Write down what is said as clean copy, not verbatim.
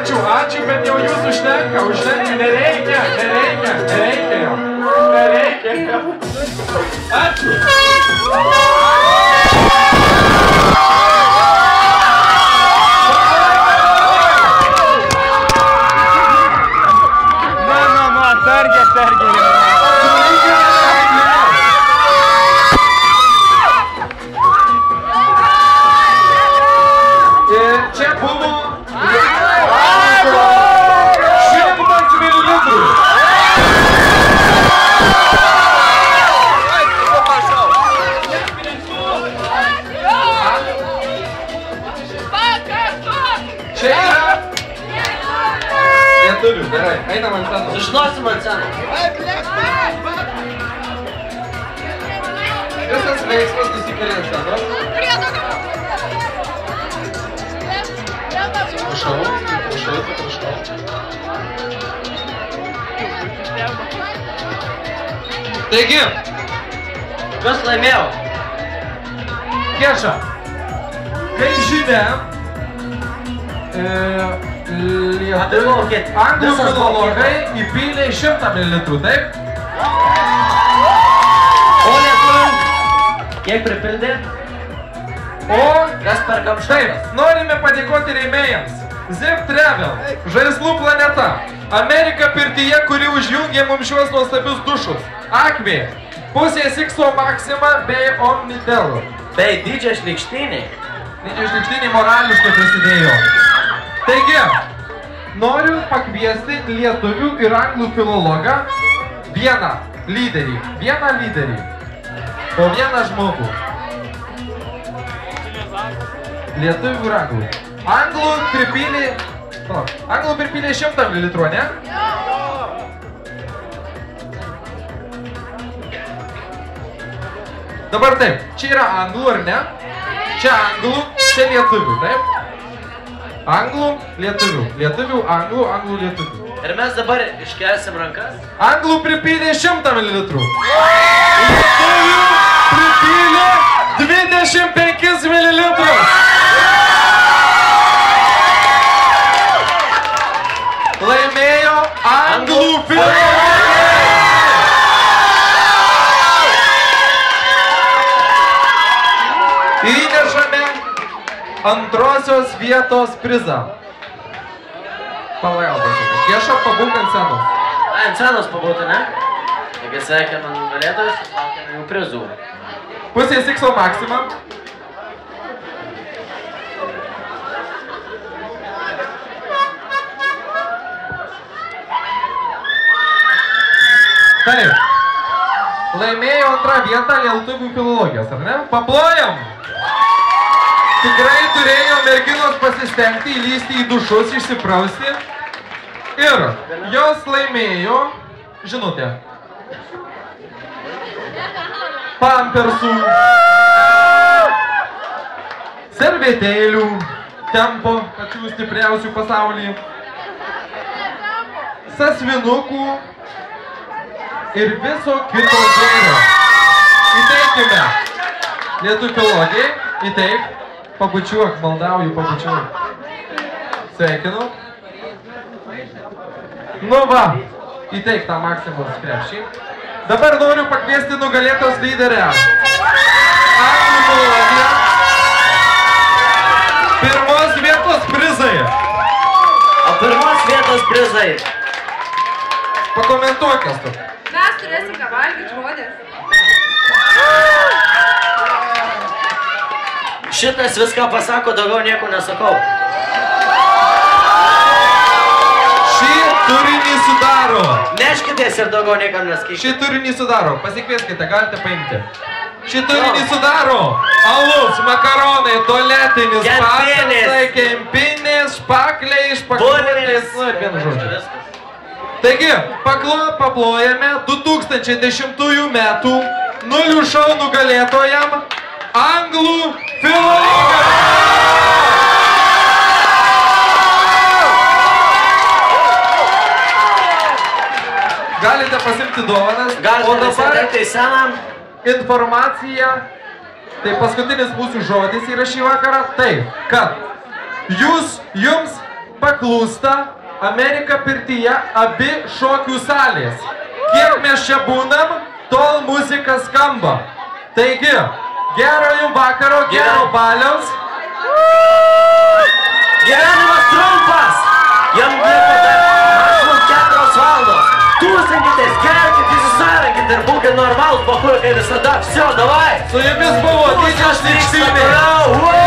Ačiū, bet jau jūs užtenka, nereikia jau. Ačiū. Čia buvo 100 mililitrų. Čia yra lietuvių, gerai, einam ant scenos. Sužinosim ant scenos. Visas veiksmas nusikėlė ant scenos. Prašau. Taigi, Kas laimėjo? Keša, kaip žinia, anglų filologai įpylė 100 mililitrų, taip? O lietuviam, kiek pripildė? Kas perkam šakas? Taip, norime padėkoti rėmėjams. Zip Travel, Žaislų planeta, Amerika pirtyje, kuri užjungė mums šiuos nuostabius dušus, Akvė, Pusė Sikso Maxima bei Omnitel. Bei didžią šlykštinį. Didžią šlykštinį morališkai prisidėjo. Taigi, noriu pakviesti lietuvių ir anglų filologą vieną lyderį, po vieną žmogų. Lietuvių ir anglų. Anglų pripylė 100 mililitrų, ne? Dabar taip, čia yra anglų, ar ne? Čia anglų, čia lietuvių, taip? Anglų, lietuvių, anglų, lietuvių. Ir mes dabar iškelsim rankas. Anglų pripylė 100 mililitrų. Lietuvių pripylė 25 mililitrus. Laimėjo anglų filologija. Įnešame antrosios vietos prizą. Pagalbos. Keša, pabūk ant scenos. Ant scenos pabūti, ne? Taigi sveikinam nugalėtojus, laukiame jų prizų. Pusė Sikso Maxima. Taip. Laimėjo antrą vietą lietuvių filologijos, ar ne? Paplojam! Tikrai turėjo merginos pasistengti įlysti į dušus, išsiprausti. Ir jos laimėjo, žinutė, pampersų, servetėlių, tempo, pačių stipriausių pasaulyje, sasvinukų ir viso kito gėrio. Įteikime lietuvių filologijai, įteik, pabučiuok, maldauju, pabučiuok. Sveikinu. Nu va, įteik tą Maksimos krepšį. Dabar noriu pakviesti nugalėtos lyderę. Anglų filologija. Pirmos vietos prizai. O pirmos vietos prizai. Pakomentuok, kas tu. Mes turėsim ką valgyti, žmonės. Šitas viską pasako, daugiau nieko nesakau. Šį turinį sudaro. Neškitės ir daugiau niekam neskaičiu. Šį turinį sudaro. Pasikvieskite, galite paimti. Šį turinį sudaro alus, makaronai, tualetinis, pastasai, kempinės, špakliai, špaklutės, nu ir vienu žodžiu. Taigi, paplojame 2010 metų nulių šou nugalėtojam anglų filologam. Galite pasimti dovanas. Galite nesitekti į seną. Informacija, tai paskutinis mūsų žodis yra šį vakarą, tai, kad jums paklūsta Amerika pirtyje abi šokių salės. Kiek mes čia būnam, tol muzika skamba. Taigi, gero jums vakaro, gero baliaus. Gyvenimas trumpas! Jam liko dar maždaug 4 valandos. Tūsinkitės, gerkit, įsisarankit ir būkit normalus, bakui, kaip visada. Все, davai! Su jumis buvo Didžios Likštynės.